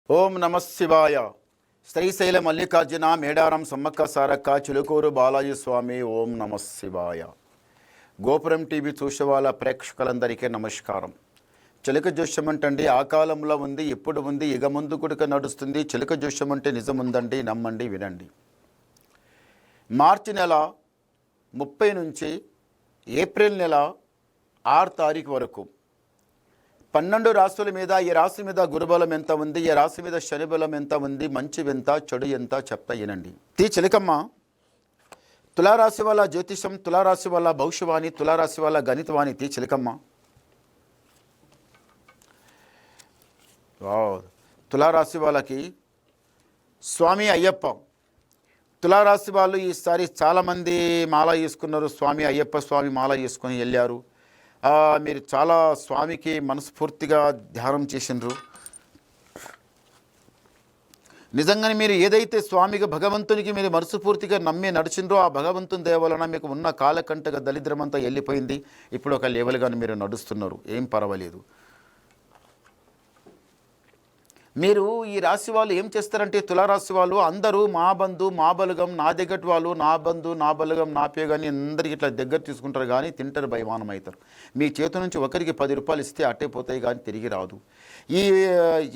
ఓం నమ శివాయ. శ్రీశైల మల్లికార్జున మేడారం సమ్మక్క సారక్క చిలుకూరు బాలాజీ స్వామి. ఓం నమ శివాయ. గోపురం టీవీ చూసే వాళ్ళ ప్రేక్షకులందరికీ నమస్కారం. చిలక జోష్యం అంటే ఆ కాలంలో ఉంది, ఇప్పుడు ఉంది, ఇక ముందు కూడా నడుస్తుంది. చిలక జోష్యం అంటే నిజముందండి, నమ్మండి, వినండి. మార్చి నెల 30 నుంచి ఏప్రిల్ నెల 6 తారీఖు వరకు 12 రాశుల మీద ఈ రాశి మీద గురుబలం ఎంత ఉంది, ఈ రాశి మీద శని బలం ఎంత ఉంది, మంచి ఎంత చెడు ఎంత చెప్తా వినండి. చిలకమ్మ, తులారాశి వల్ల జ్యోతిషం, తులారాశి వల్ల భవిష్యవాణి, తులారాశి వల్ల గణితవాణి. చిలకమ్మ, తులారాశి వాళ్ళకి స్వామి అయ్యప్ప. తులారాశి వాళ్ళు ఈసారి చాలామంది మాల వేసుకున్నారు. స్వామి అయ్యప్ప స్వామి మాల వేసుకొని వెళ్ళారు. మీరు చాలా స్వామికి మనస్ఫూర్తిగా ధ్యానం చేసినారు. నిజంగానే మీరు ఏదైతే స్వామికి భగవంతునికి మీరు మనస్ఫూర్తిగా నమ్మి నడిచిండ్రో ఆ భగవంతుని దయ వలన మీకు ఉన్న కాలకంటగా దరిద్రమంతా వెళ్ళిపోయింది. ఇప్పుడు ఒక లెవెల్గానే మీరు నడుస్తున్నారు, ఏం పర్వాలేదు. మీరు ఈ రాశి వాళ్ళు ఏం చేస్తారంటే, తులారాశి వాళ్ళు అందరూ మా బంధు మా బలగం, నా దగ్గర వాళ్ళు నా బంధు నా బలగం నా పే కానీ అందరికీ ఇట్లా దగ్గర తీసుకుంటారు, కానీ తింటారు, బయమానం అవుతారు. మీ చేతి నుంచి ఒకరికి 10 రూపాయలు ఇస్తే అట్టే పోతాయి, కానీ తిరిగి రాదు.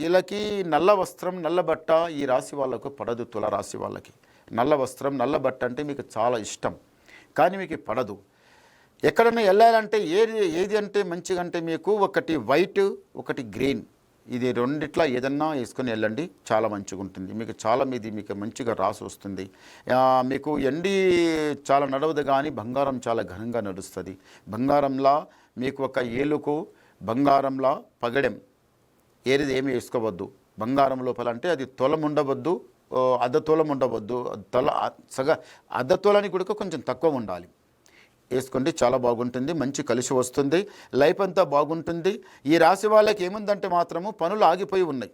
వీళ్ళకి నల్ల వస్త్రం నల్ల బట్ట ఈ రాశి వాళ్ళకు పడదు. తులారాశి వాళ్ళకి నల్ల వస్త్రం నల్ల బట్ట అంటే మీకు చాలా ఇష్టం, కానీ మీకు పడదు. ఎక్కడన్నా వెళ్ళాలంటే ఏది అంటే మంచిగా అంటే మీకు ఒకటి వైట్ ఒకటి గ్రీన్, ఇది రెండిట్లా ఏదన్నా వేసుకొని వెళ్ళండి, చాలా మంచిగా ఉంటుంది. మీకు చాలా మీకు మంచిగా రాసి వస్తుంది. మీకు ఎండి చాలా నడవదు, కానీ బంగారం చాలా ఘనంగా నడుస్తుంది. బంగారంలా మీకు ఒక ఏలుకు బంగారంలా పగడెం ఏది ఏమి వేసుకోవద్దు. బంగారం లోపల అంటే అది తొలం ఉండవద్దు, అర్ధ తోలం ఉండవద్దు, అర్ధ తోలానికి కూడా కొంచెం తక్కువ ఉండాలి. వేసుకోండి, చాలా బాగుంటుంది, మంచి కలిసి వస్తుంది, లైఫ్ అంతా బాగుంటుంది. ఈ రాశి వాళ్ళకి ఏముందంటే మాత్రము పనులు ఆగిపోయి ఉన్నాయి,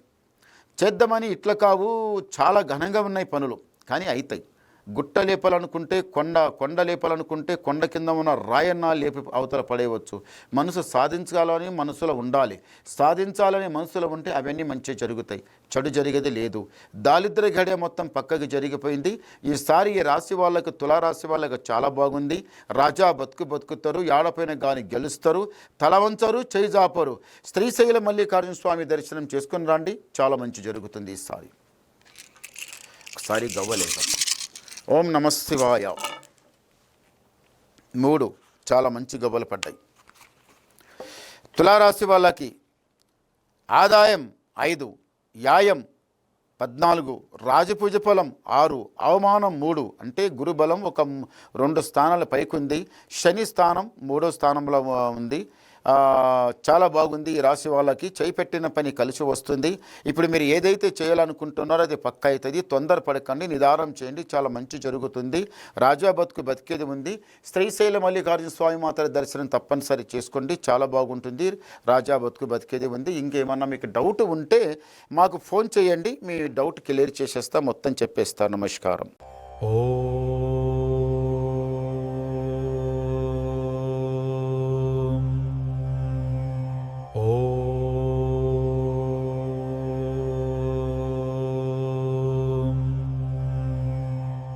చేద్దామని ఇట్లా కావు, చాలా ఘనంగా ఉన్నాయి పనులు, కానీ అవుతాయి. గుట్ట లేపాలనుకుంటే కొండ లేపాలనుకుంటే కొండ కింద ఉన్న రాయన్న లేపి అవతల పడేయవచ్చు. మనసు సాధించాలని మనసులో ఉండాలి, సాధించాలని మనసులో ఉంటే అవన్నీ మంచిగా జరుగుతాయి, చెడు జరిగేది లేదు. దారిద్ర్య గడియ మొత్తం పక్కకి జరిగిపోయింది. ఈసారి ఈ రాశి వాళ్ళకు తులారాశి వాళ్ళకు చాలా బాగుంది. రాజా బతుకుతారు, ఏడపైన కానీ గెలుస్తారు, తల వంచరు, చేయి జాపరు. శ్రీశైల మల్లికార్జున స్వామి దర్శనం చేసుకుని రండి, చాలా మంచి జరుగుతుంది. ఈసారి ఒకసారి గవ్వలేదు. ఓం నమ శివాయ. 3 చాలా మంచి గవ్వలు పడ్డాయి. తులారాశి వాళ్ళకి ఆదాయం 5, యాయం 14, రాజపూజ ఫలం 6, అవమానం 3. అంటే గురుబలం ఒక 2 స్థానాల పైకి ఉంది. శని స్థానం 3వ స్థానంలో ఉంది. చాలా బాగుంది. ఈ రాశి వాళ్ళకి చేయి పెట్టిన పని కలిసి వస్తుంది. ఇప్పుడు మీరు ఏదైతే చేయాలనుకుంటున్నారో అది పక్క అవుతుంది. తొందరపడకండి, నిదానం చేయండి, చాలా మంచి జరుగుతుంది. రాజా బతికేది ఉంది. శ్రీశైల మల్లికార్జున స్వామి మాత్రం దర్శనం తప్పనిసరి చేసుకోండి, చాలా బాగుంటుంది. రాజా బతికేది ఉంది. ఇంకేమన్నా మీకు డౌట్ ఉంటే మాకు ఫోన్ చేయండి, మీ డౌట్ క్లియర్ చేసేస్తా, మొత్తం చెప్పేస్తా. నమస్కారం.